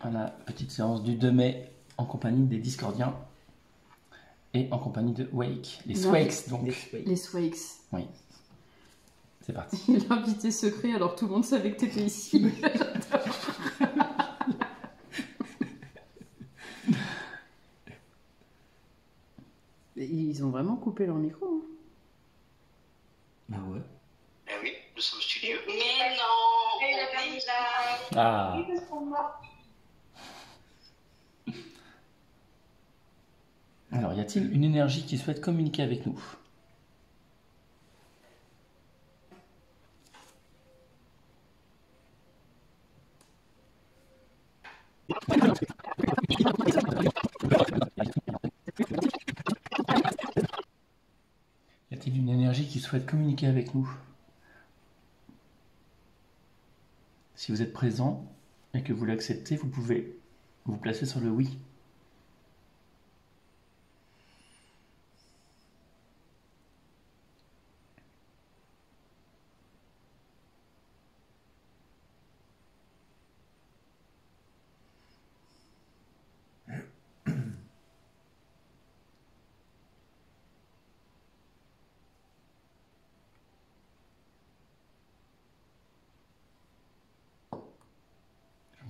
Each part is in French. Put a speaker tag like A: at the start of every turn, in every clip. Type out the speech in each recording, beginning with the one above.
A: à la petite séance du 2 mai en compagnie des Discordiens et en compagnie de Wake. Les Swakes, donc.
B: Les Swakes.
A: Oui. C'est parti.
B: L'invité secret, alors tout le monde savait que t'étais ici. Ils ont vraiment coupé leur micro. Hein.
A: Ah ouais.
C: Eh oui, nous sommes studieux.
D: Mais non, on est là.
A: Ah. Alors, y a-t-il une énergie qui souhaite communiquer avec nous? Y a-t-il une énergie qui souhaite communiquer avec nous? Si vous êtes présent et que vous l'acceptez, vous pouvez vous placer sur le oui.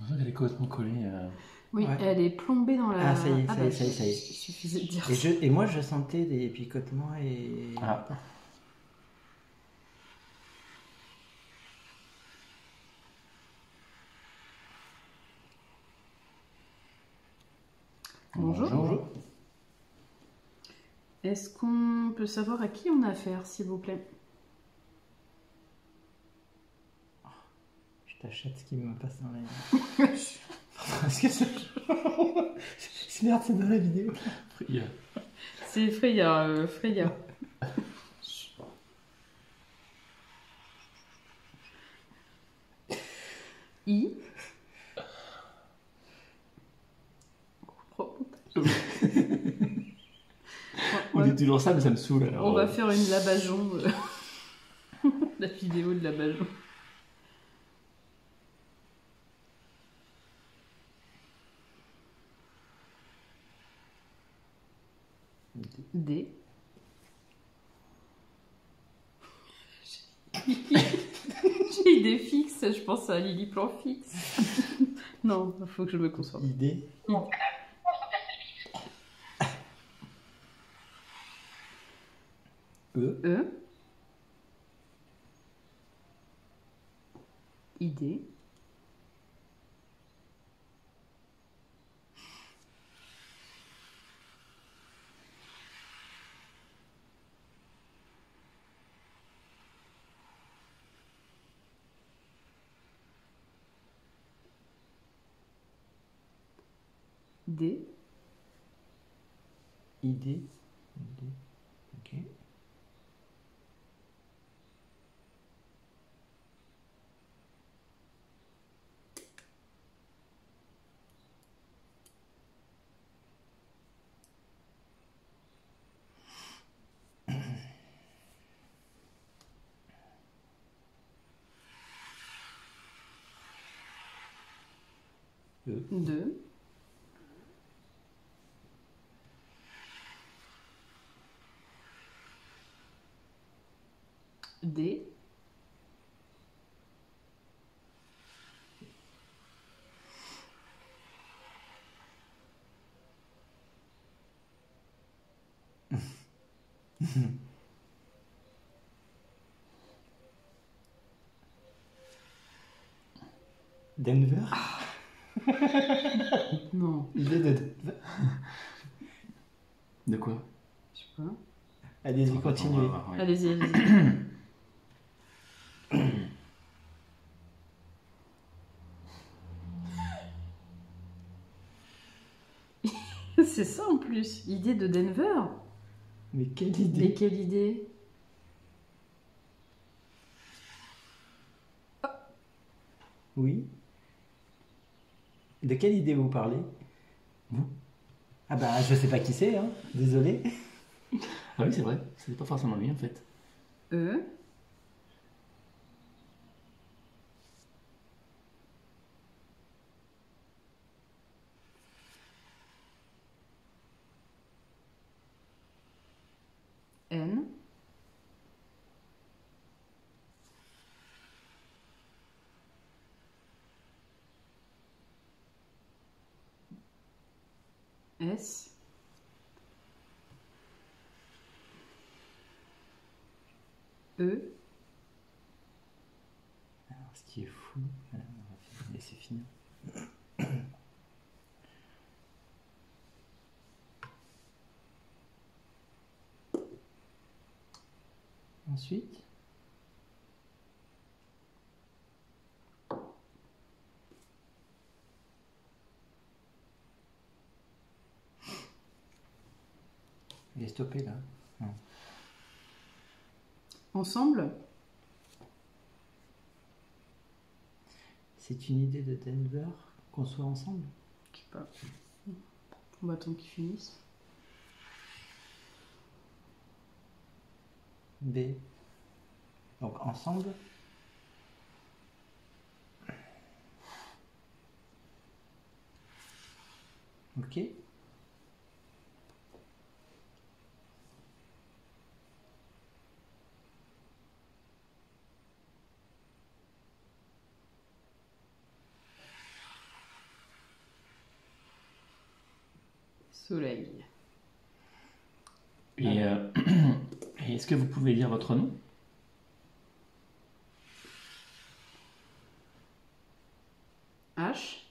A: J'ai l'impression qu'elle est complètement collée.
B: Oui,
E: Ouais.
B: elle est plombée dans la...
E: Ah, ça y est, ça y
B: bah,
E: est, ça y est, ça y est.
B: Il suffisait de dire
E: Et,
B: ça.
E: et moi, je sentais des picotements et...
A: Ah.
B: Bonjour.
A: Bonjour.
B: Est-ce qu'on peut savoir à qui on a affaire, s'il vous plaît?
E: Je t'achète ce qui me passe dans les... Est-ce que ça... Merde, c'est dans la vidéo.
B: C'est Freya, Freya. I. Oh.
A: On dit toujours ça, mais ça me saoule. Alors,
B: On va faire une labajon. La vidéo de labajon. D. J'ai idée fixe, je pense à Lily plan fixe. Non, il faut que je me concentre.
E: Idée.
B: E. Idée. D.
E: Idée. Idée. Ok. E.
B: 2. D.
E: Denver.
B: Non,
E: Idée de Denver.
A: De quoi?
B: je sais pas.
E: Allez-y, continuez.
A: Ouais.
B: Allez-y, allez-y. C'est ça en plus, idée de Denver.
E: Mais quelle
B: Mais
E: idée.
B: quelle idée?
E: Oui. De quelle idée vous parlez?
A: Vous?
E: Ah bah, je sais pas qui c'est, hein. Désolé.
A: Ah oui, c'est vrai. C'est pas forcément lui, en fait.
B: E. S. E.
E: Alors, ce qui est fou, on va laisser finir. Ensuite, il est stoppé là. Non.
B: Ensemble.
E: C'est une idée de Denver qu'on soit ensemble.
B: Je sais pas. On va attendre qu'ils finissent.
E: B. Donc ensemble. Ok.
B: Soleil.
A: Et, et est-ce que vous pouvez dire votre nom?
B: H.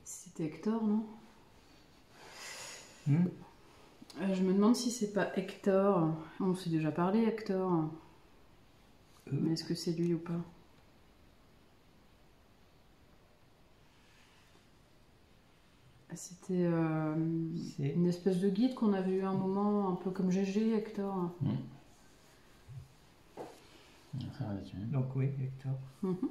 B: C'était Hector, non? Je me demande si c'est pas Hector. On s'est déjà parlé, Hector. Mais est-ce que c'est lui ou pas? C'était
E: C'est
B: une espèce de guide qu'on avait eu un moment, un peu comme GG, Hector.
A: Ça va là-dessus.
E: donc oui, Hector.
B: Mhm.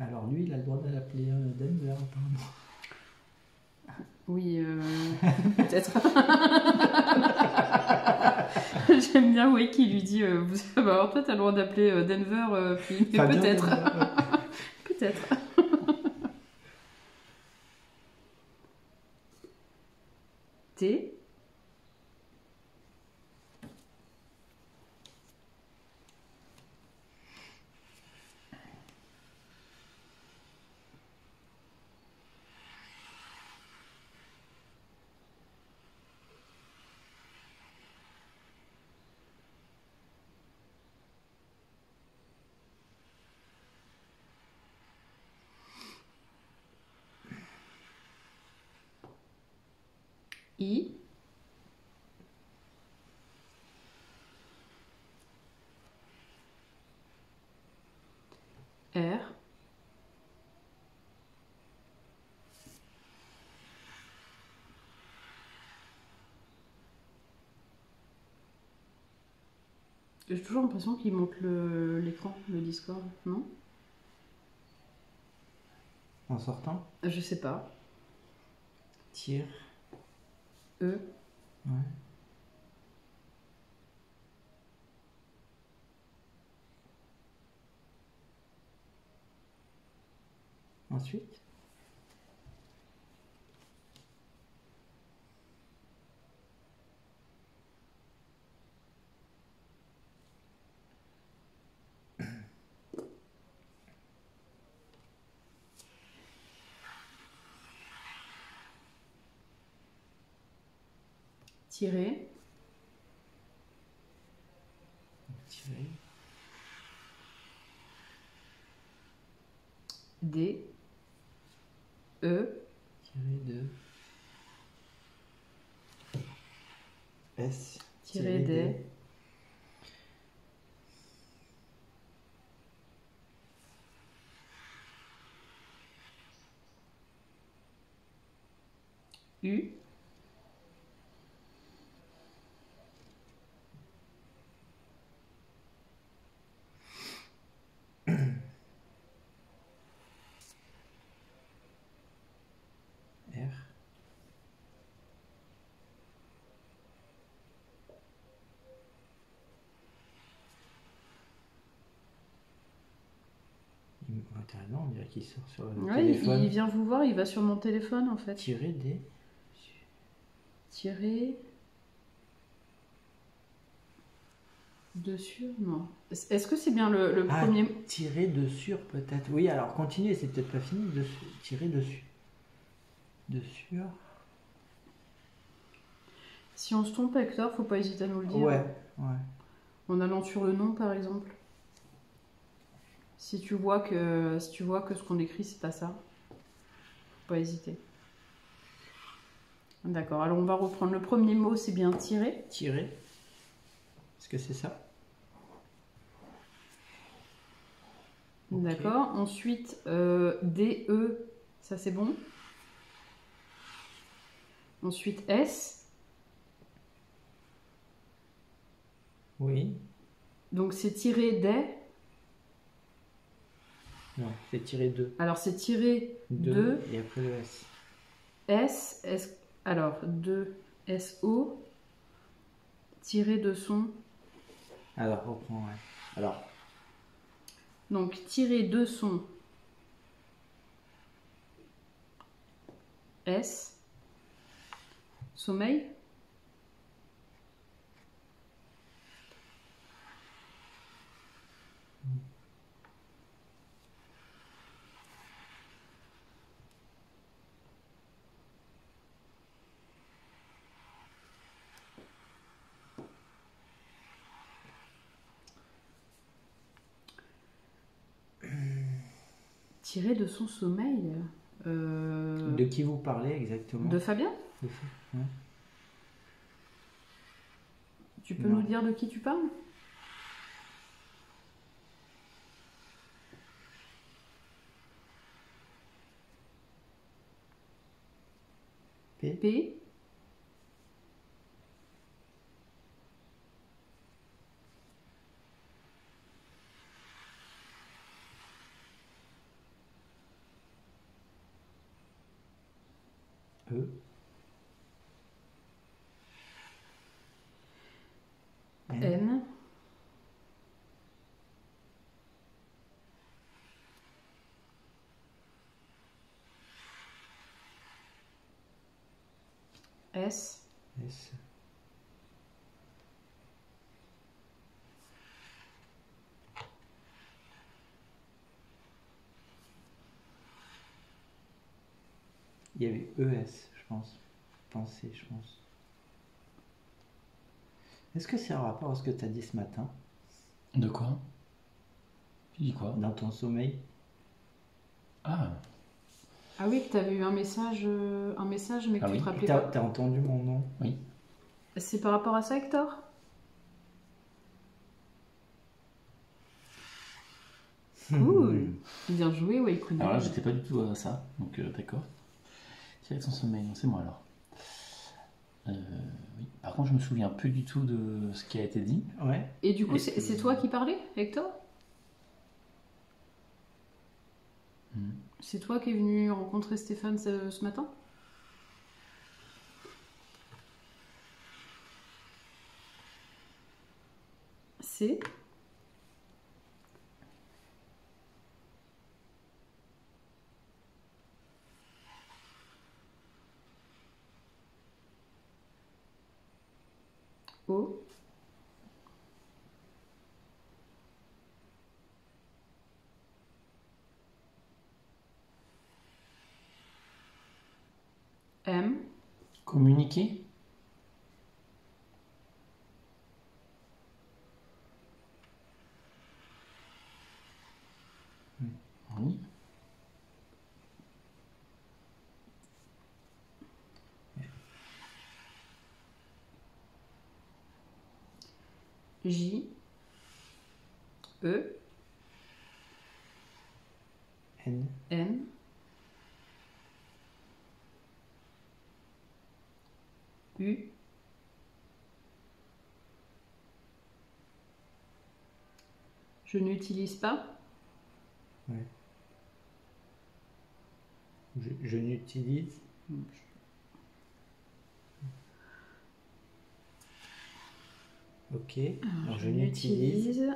E: Alors lui, il a le droit d'appeler Denver apparemment.
B: Oui, peut-être. J'aime bien Wake qui lui dit bah, alors toi t'as le droit d'appeler Denver, puis mais
E: Fabien
B: peut-être.
E: Denver, ouais.
B: Peut-être. T. I. R. J'ai toujours l'impression qu'il monte l'écran, le Discord, non?
E: En sortant,
B: Je sais pas.
E: tire.
B: E.
E: Ouais. Ensuite,
B: Tiré.
E: tirer.
B: D. E.
E: Tirer de S.
B: Tirer D. U.
E: R. Non, on dirait qu'il sort sur le
B: Ouais,
E: téléphone.
B: il vient vous voir, il va sur mon téléphone en fait.
E: Tirer des...
B: Tirer. Dessus, non. Est-ce que c'est bien le
E: Ah,
B: premier.
E: tirer dessus peut-être. Oui, alors continuez, c'est peut-être pas fini. Dessus. Tirer dessus. Dessus.
B: Si on se trompe, Hector, faut pas hésiter à nous le dire.
E: Ouais, ouais.
B: En allant sur le nom, par exemple. Si tu vois que ce qu'on écrit, c'est pas ça, faut pas hésiter. D'accord, alors on va reprendre. Le premier mot, c'est bien tirer.
E: Tirer. Est-ce que c'est ça? Ok.
B: D'accord. Ensuite, DE, ça c'est bon. Ensuite, S.
E: Oui.
B: Donc c'est tirer des.
E: Non, c'est tirer 2.
B: Alors c'est tirer 2.
E: Et après le S.
B: S. Alors 2. SO. Tirer de son.
E: Alors, reprends, ouais. Alors,
B: Donc tirer de son. S. Sommeil. Tirer de son sommeil.
E: de qui vous parlez exactement?
B: De Fabien?
E: Ouais.
B: Tu peux
E: Non.
B: nous dire de qui tu parles?
E: P.
B: P.
E: E. N.
B: N. S.
E: S. Il y avait ES, je pense. Pensée, je pense. Est-ce que c'est en rapport à ce que tu as dit ce matin,
A: De quoi? Tu dis quoi?
E: dans ton sommeil?
A: Ah,
B: Ah oui, que tu avais eu un message, mais que
A: Ah
B: tu
A: oui.
B: te rappelais pas.
E: T'as entendu mon nom?
A: oui.
B: C'est par rapport à ça, Hector? Cool. Bien joué, Waikuna.
A: Alors là, j'étais pas du tout à ça, donc d'accord. Tirer de son sommeil, non, c'est moi alors. Oui. Par contre, je me souviens plus du tout de ce qui a été dit.
E: Ouais.
B: Et du coup,
A: Est-ce
B: c'est
A: que-
B: toi qui parlais, Hector?
A: Hmm.
B: C'est toi qui es venu rencontrer Stéphane ce matin? C'est O. M.
A: Communiquer? Oui.
B: J. E.
E: N.
B: N. U. Je n'utilise pas.
E: Ouais. Je n'utilise. Ok. Alors, je n'utilise.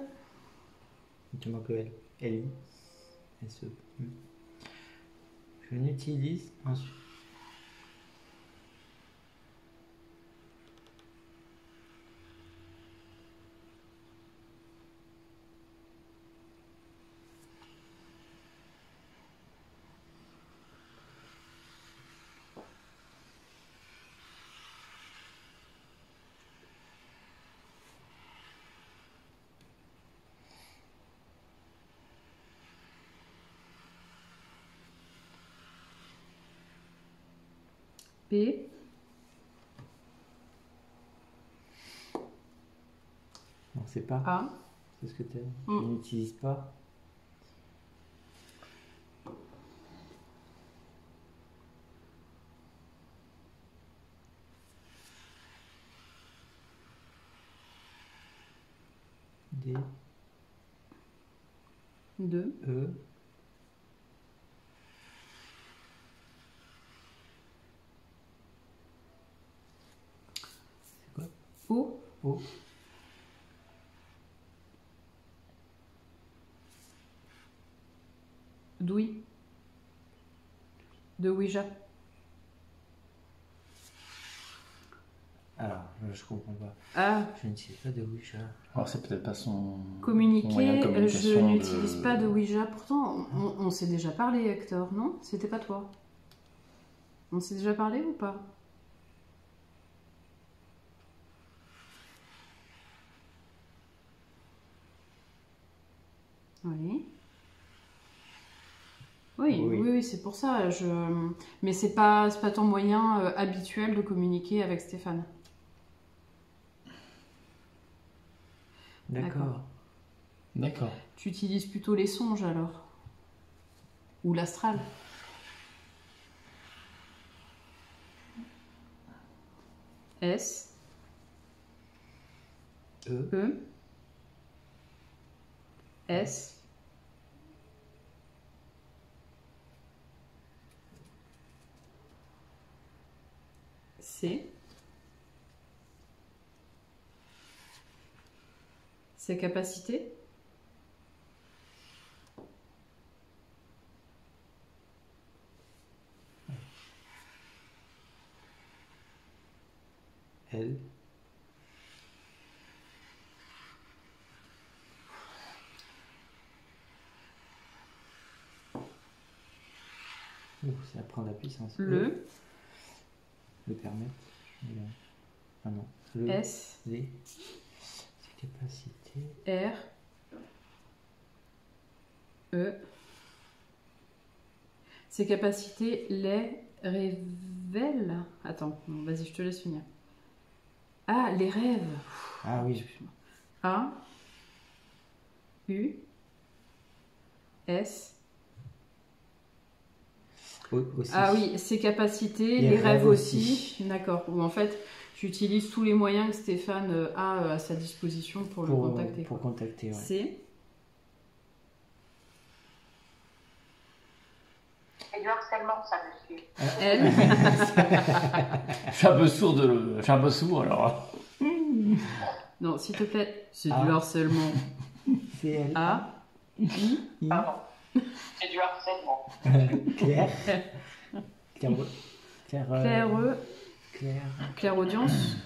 E: Il te manque le L. L. SE. Je n'utilise ensuite.
B: P.
E: Non, c'est pas.
B: A.
E: C'est ce que tu as. Je n'utilise pas. D.
B: 2.
E: E. C'est quoi?
B: O.
E: O.
B: Douy. De Ouija.
E: Alors, je comprends pas.
B: A.
E: Je n'utilise pas de Ouija.
A: Alors, c'est peut-être pas son. moyen
B: Communiquer.
A: de
B: Je
A: communication
B: n'utilise pas de Ouija. Pourtant, on s'est déjà parlé, Hector, non? C'était pas toi. On s'est déjà parlé ou pas? Oui. Oui,
E: Oui.
B: oui, oui, c'est pour ça. Mais c'est pas ton moyen habituel de communiquer avec Stéphane.
E: D'accord.
A: D'accord.
B: Tu utilises plutôt les songes alors? Ou l'astral? S.
E: E.
B: E. S. C. Ses capacités.
E: L. Ça prend de la puissance.
B: Le.
E: Le permettre. Ah non. Le.
B: S.
E: Z. Ses capacités.
B: R. E. Ses capacités les révèlent. Attends, non, vas-y, je te laisse finir. Ah, les rêves.
E: Ah oui.
B: A. U. S.
E: Aussi.
B: Ah oui, ses capacités,
E: Les
B: les rêves
E: rêves
B: aussi. D'accord. Ou en fait, tu utilises tous les moyens que Stéphane a à sa disposition pour le contacter.
E: Pour contacter, ouais.
B: C.
D: C'est du harcèlement, ça, monsieur.
B: L.
A: Je suis un peu sourd Je suis un peu sourd alors.
B: Non, s'il te plaît, c'est
E: A.
B: du harcèlement.
E: C'est elle.
B: A. I.
E: I.
D: Pardon. C'est du harcèlement.
E: Claire. Claire.
B: Claire.
E: Claire.
B: Clairaudience.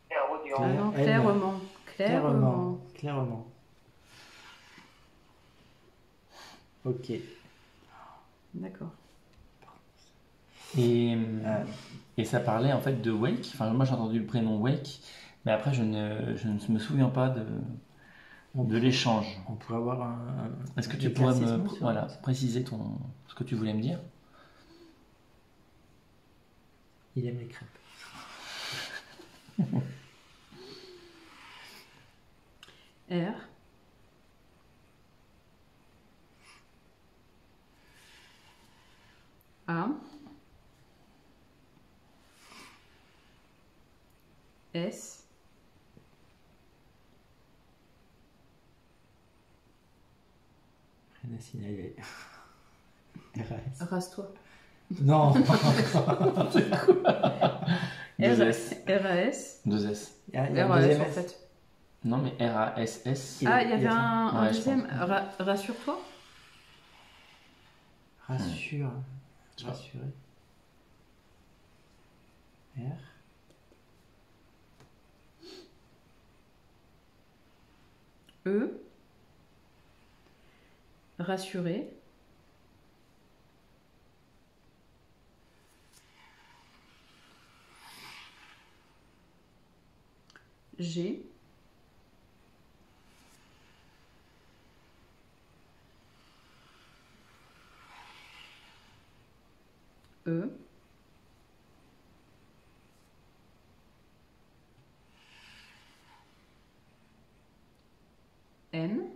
D: Claire audience.
B: Ah non,
E: Elle.
B: clairement. Clairement.
E: Clairement. Ok.
B: D'accord.
A: Et ça parlait en fait de Wake. Enfin, moi j'ai entendu le prénom Wake, mais après je ne me souviens pas de l'échange.
E: On pourrait avoir un.
A: Est-ce que tu pourrais me
E: éclaircissement sur-
A: voilà, préciser ce que tu voulais me dire?
E: Il aime les crêpes.
B: R. A. S.
E: Rien à signaler. RAS.
B: Rase-toi.
E: Non.
A: C'est quoi? Deux S.
B: RAS.
A: Deux S.
E: Il y a un
B: RAS
E: deuxième
B: en
E: S.
B: fait.
A: Non, mais R-A-S-S.
B: Ah, il y avait un
A: Ouais, je
B: deuxième.
A: pense.
B: Rassure-toi.
E: Rassure.
A: Je sais pas.
E: Rassurer. R.
B: E. Rassurer. G. E. N.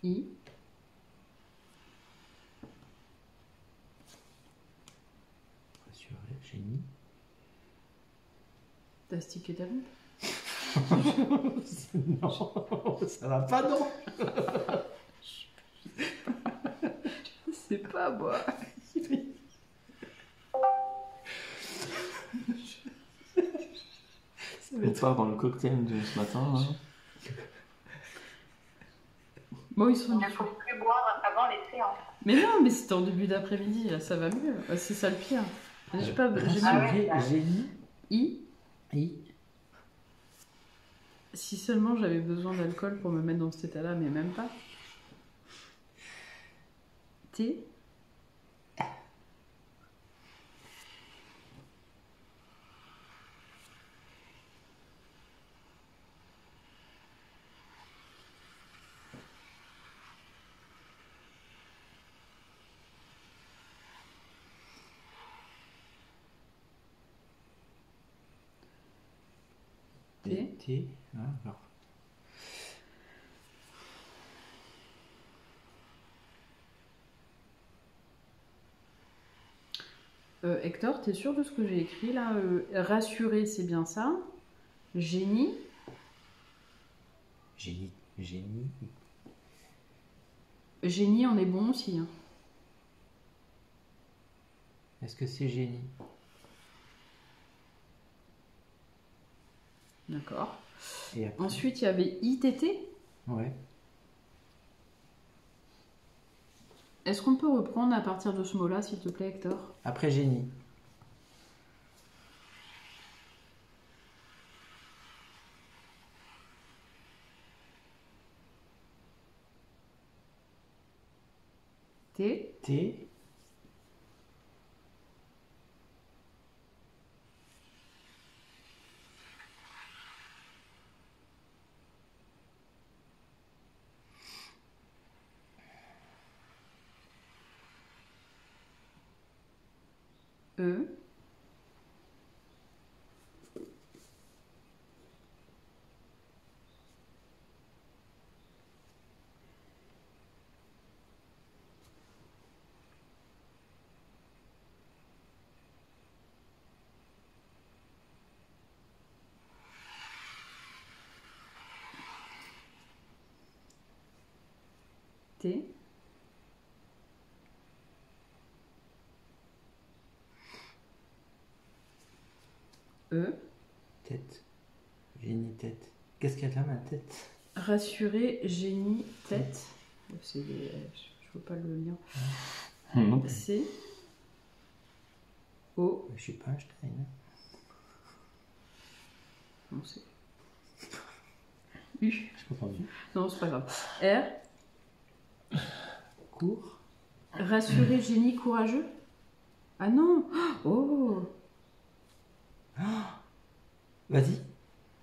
B: I.
E: Rassurer. Génie.
B: T'as stické ta lampe?
E: Non, ça va pas, non.
B: C'est pas moi.
E: Ça va
A: On
E: être...
A: part dans le cocktail de ce matin. Hein.
B: Bon, ils sont
D: Il ne faut plus boire avant les séances.
B: Mais non, mais c'était en début d'après-midi, là, ça va mieux. C'est ça le pire. J'ai pas. J'ai
D: Ah
B: mis
D: ouais.
E: Génie.
B: I.
E: I.
B: Si seulement j'avais besoin d'alcool pour me mettre dans cet état-là, mais même pas. T. T.
E: T. Ah, alors.
B: Hector, t'es sûr de ce que j'ai écrit là? Rassurer, c'est bien ça. Génie.
E: Génie. Génie.
B: Génie, on est bon aussi. Hein.
E: Est-ce que c'est génie?
B: D'accord.
E: Et après?
B: Ensuite, il y avait ITT.
E: Ouais.
B: Est-ce qu'on peut reprendre à partir de ce mot-là, s'il te plaît, Hector?
E: Après génie.
B: T.
E: T.
B: E. T. E.
E: Tête. Génie tête. Qu'est-ce qu'il y a là, ma tête?
B: Rassurer, génie, tête. C'est des... Je veux pas le lien.
A: Non plus.
B: C. O.
E: Je suis pas Einstein.
B: Non, c'est... U.
A: Je pas entendu.
B: Non, c'est pas grave. R.
E: Cours.
B: Rassurer, génie, courageux. Ah non. Oh.
E: Vas-y.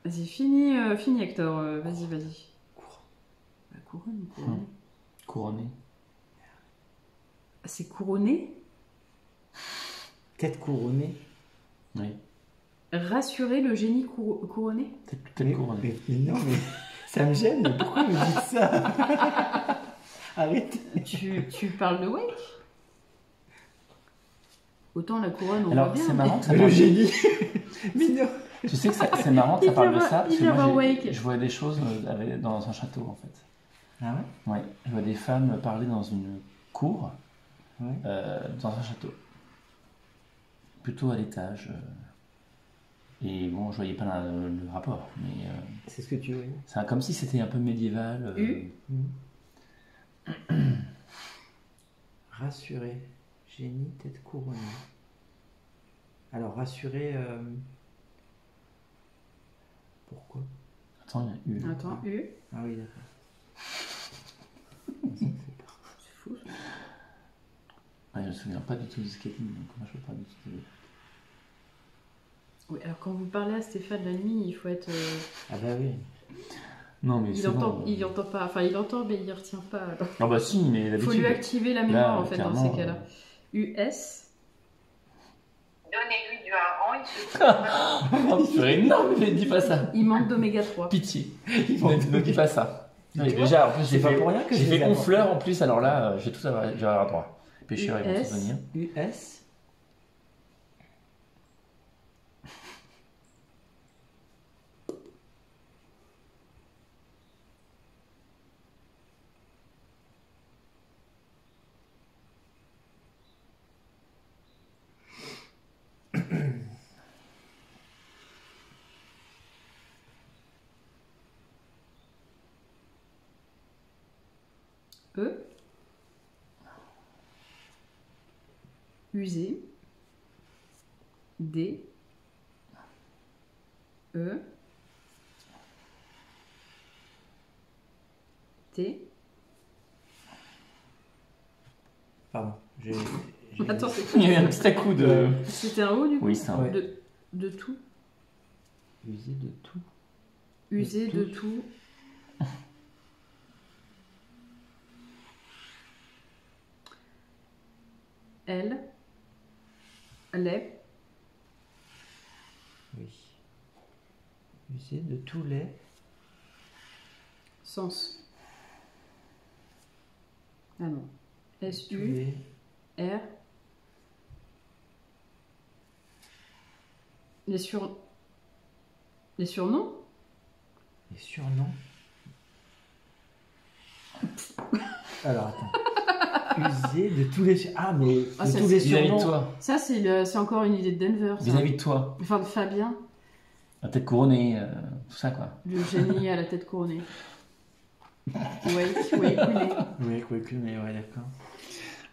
B: Vas-y, finis, Hector. Vas-y, vas-y.
E: Cours.
B: Bah, couronne, couronne.
A: Couronné.
B: C'est couronné.
E: Tête couronnée.
A: Oui.
B: Rassurer le génie couronné.
A: Peut-être couronné.
E: Mais non, mais ça me gêne. Pourquoi vous dites ça? Arrête.
B: Tu parles de Wake. Autant la couronne, on
A: Alors,
B: voit bien.
A: c'est marrant que ça
E: Le
A: parle-
E: génie. Mais non.
A: Tu sais que c'est marrant que ça
B: Il
A: parle de
B: verra-
A: ça, parce
B: il
A: que
B: verra
A: moi,
B: Wake.
A: je vois des choses dans un château, en fait.
E: Ah ouais?
A: Ouais, je vois des femmes parler dans une cour,
E: Ouais.
A: dans un château. Plutôt à l'étage. Et bon, je voyais pas le rapport, mais
E: C'est ce que tu veux.
A: c'est comme si c'était un peu médiéval.
E: Rassuré. Génie, tête couronnée. Alors, rassuré. Pourquoi?
A: Attends, il y a eu.
B: Attends, U.
E: Ah oui, d'accord.
B: C'est fou. Ça.
A: Ouais, je me souviens pas du tout de skating, donc moi je peux pas du tout.
B: Oui, alors quand vous parlez à Stéphane la nuit, il faut être.
E: Ah bah oui.
A: Non, mais
B: Il
A: c'est
B: entend,
A: bon.
B: il entend pas. Enfin, il entend, mais il retient pas.
A: Ah bah si, mais
B: Il
A: d'habitude.
B: faut lui activer la mémoire
A: Là,
B: en fait dans
A: clairement,
B: ces cas-là. US.
D: Donnez-lui du hareng, il se
A: Oh purée, non, mais dis pas ça.
B: Il manque d'oméga 3.
A: Pitié. Ne dis pas ça. Oui, déjà, en plus,
E: C'est pas pour rien que
A: j'ai
E: je
A: fait
E: les
A: gonfleur en plus, alors là, j'ai tout avoir, j'ai avoir droit. Pêcheurs, ils vont
B: US.
A: se souvenir.
E: US.
B: E. Usé. D. E. T.
E: Pardon.
B: Attends, c'est
A: Il y a eu
B: quoi
A: un petit à-coup de.
B: C'était un O du coup
A: Oui, c'est un.
E: Ouais.
B: de tout.
E: Usé de tout.
B: Usé
E: De
B: de tout. L. Lait.
E: Oui. Usé de tous les.
B: Sens. Ah non.
E: tous
B: S-U.
E: les.
B: R. Les surnoms.
E: Les surnoms. Alors attends. Usé de tous les. Ah mais
B: Ah,
E: de
B: ça,
E: tous les
B: c'est
A: Vis-à-vis
E: surnoms.
A: de toi.
B: Ça, c'est encore une idée de Denver. ça.
A: Vis-à-vis de toi.
B: Enfin, de Fabien,
A: La tête couronnée, tout ça quoi.
B: le génie à la tête couronnée. Wake,
E: Oui, quoi que mais ouais d'accord.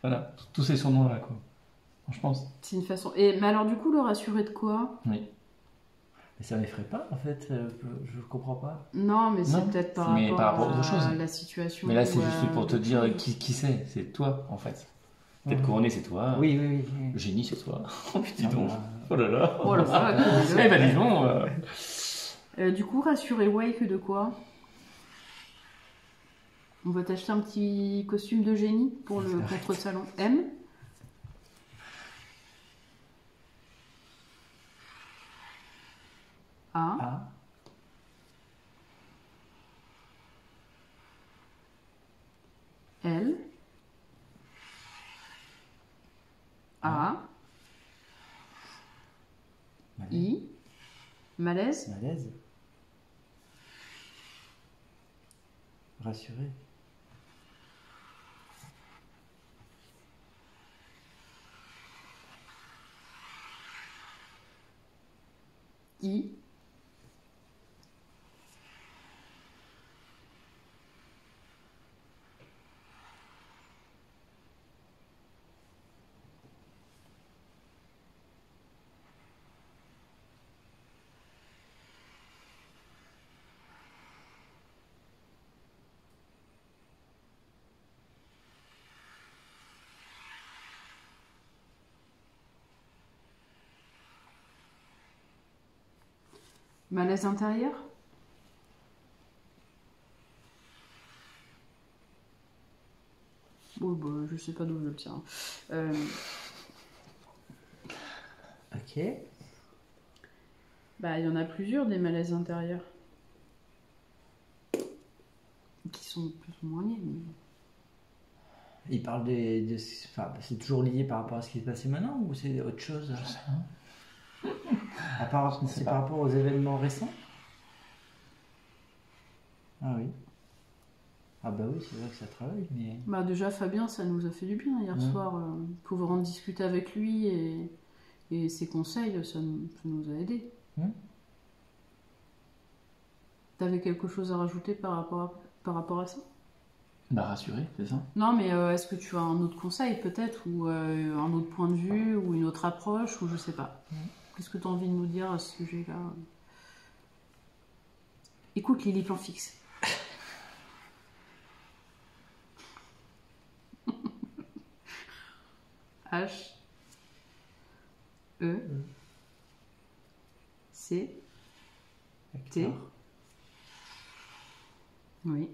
A: Voilà, tous ces surnoms-là quoi. Franchement,
B: c'est une façon. Mais alors, du coup, le rassurer de quoi?
A: oui.
E: Mais ça m'effraie pas en fait. Je comprends pas.
B: Non, mais c'est
A: Non,
B: peut-être par
A: mais
B: rapport,
A: par rapport à autre chose.
B: la situation.
A: Mais là, c'est
B: ou
A: juste pour te
B: autre
A: dire
B: chose.
A: qui c'est. C'est toi en fait. Tête
E: Mhm.
A: couronnée, c'est toi.
E: Oui, oui, oui.
A: Le génie, c'est toi. Oh putain,
E: Ah,
A: donc.
E: bah,
A: Oh là là.
B: Oh là là,
A: Eh ben dis donc.
B: Du coup, rassurer Wake de quoi? On va t'acheter un petit costume de génie pour le contre-salon. M. A.
E: Ah.
B: L. A. I. Malaise.
E: Malaise. Rassuré.
B: I. Malaise intérieur. Bon, bah, je sais pas d'où je le tiens.
E: Ok.
B: Bah, il y en a plusieurs des malaises intérieurs. Qui sont plus ou moins liés. mais-
E: Il parle enfin, c'est toujours lié par rapport à ce qui se passait maintenant ou c'est autre chose?
A: Je sais pas.
E: C'est par rapport aux événements récents? Ah oui. Ah bah oui, c'est vrai que ça travaille, mais...
B: Bah déjà Fabien, ça nous a fait du bien hier soir. Pouvoir en discuter avec lui et ses conseils, ça nous a aidés. T'avais quelque chose à rajouter par rapport à ça?
A: Bah rassuré, c'est ça.
B: Non, mais est-ce que tu as un autre conseil peut-être, ou un autre point de vue, ou une autre approche, ou je sais pas. Qu'est-ce que tu as envie de nous dire à ce sujet-là? Écoute, Lily, plan fixe. H E C T.
E: Hector.
B: Oui.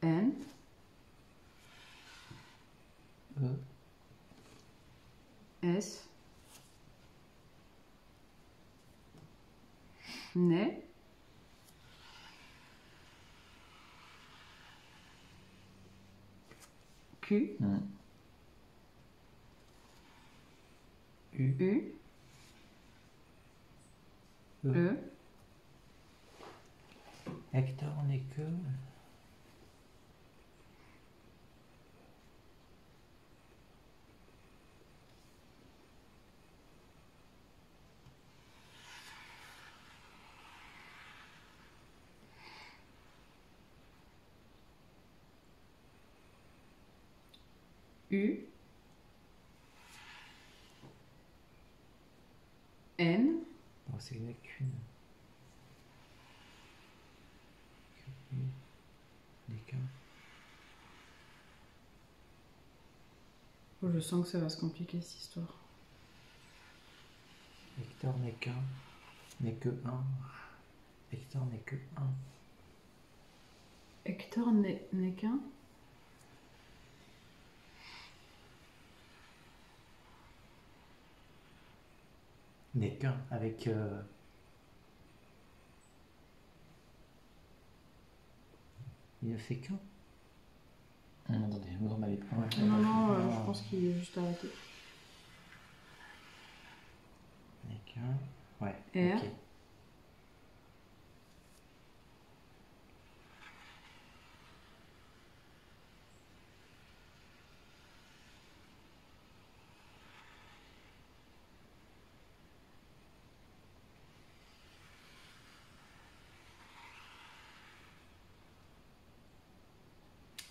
B: N S Né Q U E
E: Hector n'est que...
B: U N
E: Non, c'est n'est qu'une. N'est qu'un.
B: Oh, je sens que ça va se compliquer cette histoire.
E: Hector n'est qu'un. N'est que un. Hector n'est que un.
B: Hector n'est qu'un.
E: N'est qu'un avec... Il ne fait qu'un.
A: Attendez, vous en m'avez pas.
B: Non, je pense qu'il est juste arrêté.
E: N'est qu'un. Ouais.
B: R.
E: Ok.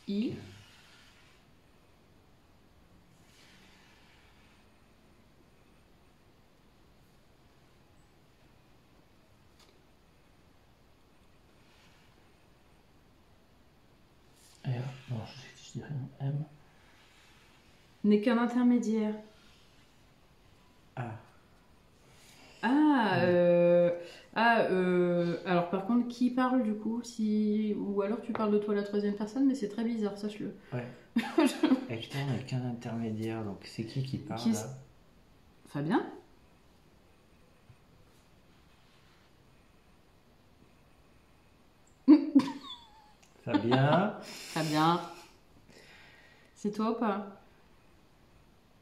B: I.
A: R. Non, je dis rien. M.
B: N'est qu'un intermédiaire.
E: Ah.
B: Alors par contre, qui parle du coup si... Ou alors tu parles de toi à la troisième personne, mais c'est très bizarre, sache-le.
E: Ouais. Hector n'est qu'un intermédiaire, donc c'est qui parle
B: Qui
E: là?
B: Fabien?
E: Fabien.
B: Fabien. C'est toi ou pas?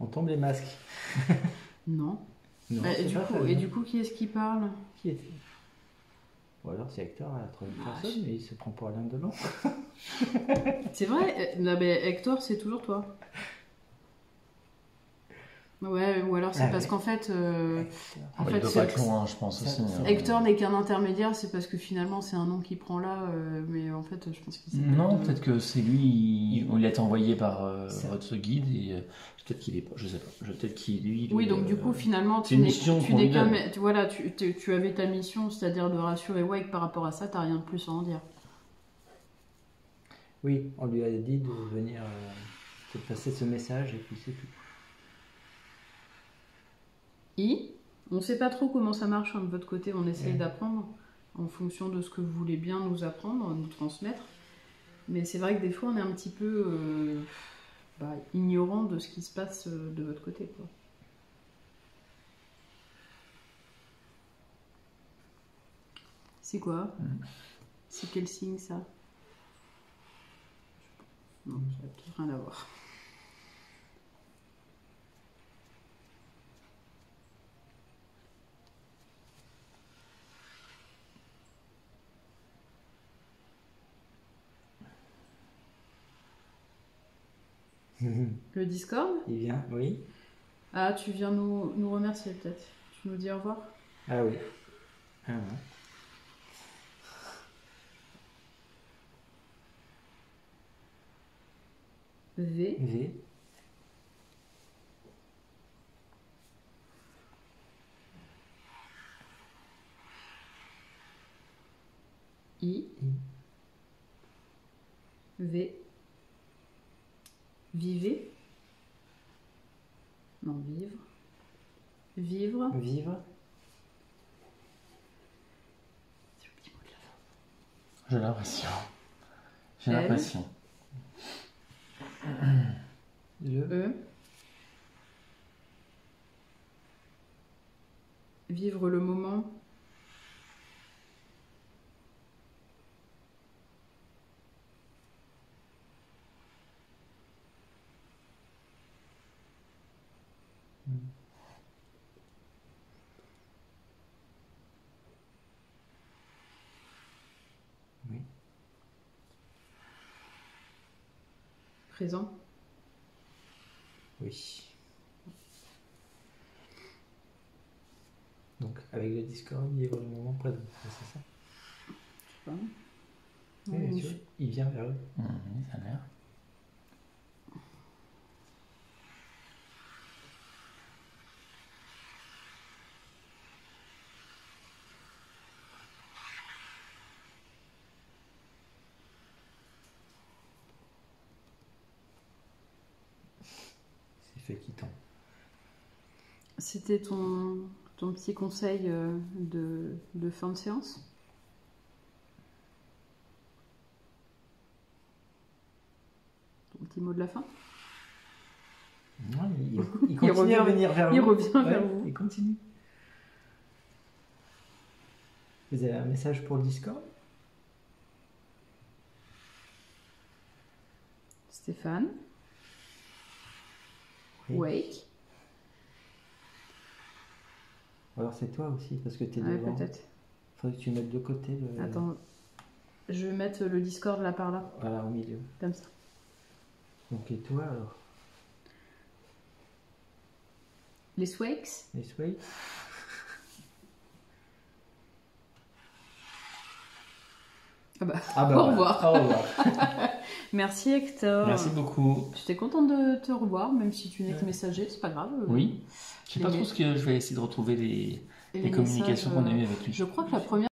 E: On tombe les masques.
B: Non.
E: Non,
B: et,
E: c'est
B: du
E: pas
B: coup,
E: Fabien.
B: et du coup, qui est-ce qui parle?
E: Qui était? Ou alors c'est Hector à la troisième personne, mais il se prend pour Alain Delon.
B: C'est vrai? Non, mais Hector, c'est toujours toi. Ouais, ou alors c'est
E: Ah
B: parce
E: ouais.
B: qu'en fait... en
A: Il
B: fait,
A: peut pas être loin, je pense aussi.
B: Hector n'est qu'un intermédiaire, c'est parce que finalement c'est un nom qu'il prend là, mais en fait je pense qu'il s'appelle
A: Non,
B: de-
A: peut-être que c'est lui, il a été envoyé par
E: Ça.
A: votre guide et peut-être qu'il est pas, je sais pas, peut-être qu'il lui.
B: Oui, donc du coup finalement
A: c'est une mission qu'on lui donne.
B: voilà, tu avais ta mission, c'est-à-dire de rassurer Wake par rapport à ça, t'as rien de plus à en dire.
E: Oui, on lui a dit de venir de passer ce message et puis c'est tout.
B: On sait pas trop comment ça marche hein, de votre côté, on essaye
E: Ouais.
B: d'apprendre en fonction de ce que vous voulez bien nous apprendre, nous transmettre. Mais c'est vrai que des fois on est un petit peu ignorant de ce qui se passe de votre côté, quoi. C'est quoi? C'est quel signe ça? Non, ça n'a peut-être rien à voir. Le Discord.
E: Il vient, oui.
B: Ah, tu viens nous remercier peut-être. Tu nous dis au revoir.
E: Ah oui. Ah, ouais.
B: V.
E: V.
B: I. V. Vivez. Non, vivre. Vivre.
E: Vivre.
B: C'est le petit mot de la fin.
A: J'ai l'impression. J'ai
B: Elle.
A: l'impression.
E: Le.
B: E. Vivre le moment.
E: Oui.
B: Présent.
E: Oui. Donc, avec le Discord, il est au moment présent, c'est ça?
B: Je sais pas.
E: Oui, bien sûr. Il vient vers eux.
A: Ça a l'air.
E: C'est fait qui tombe.
B: C'était ton petit conseil de fin de séance? Ton petit mot de la fin?
E: Non, il continue à venir vers vous.
B: Il revient vers vous.
E: Il continue. Vous avez un message pour le Discord?
B: Stéphane.
E: Oui.
B: Wake.
E: Ou alors c'est toi aussi, parce que tu es
B: Ouais,
E: devant.
B: peut-être.
E: Faudrait que tu mettes de côté le...
B: Attends. Je vais mettre le Discord là par là.
E: Voilà, au milieu.
B: Comme ça.
E: Donc, et toi alors?
B: Les Swakes.
E: Les Swakes?
B: Ah bah,
E: Ah bah
B: au
E: voilà.
B: revoir.
E: Au revoir.
B: Merci Hector.
A: Merci beaucoup.
B: J'étais contente de te revoir, même si tu n'es que
E: Ouais.
B: messager, c'est pas grave.
A: Oui. Je sais pas
B: Les-
A: trop ce que je vais essayer de retrouver les
B: Et les
A: communications
B: messages,
A: qu'on a eues avec lui.
B: Je crois que la première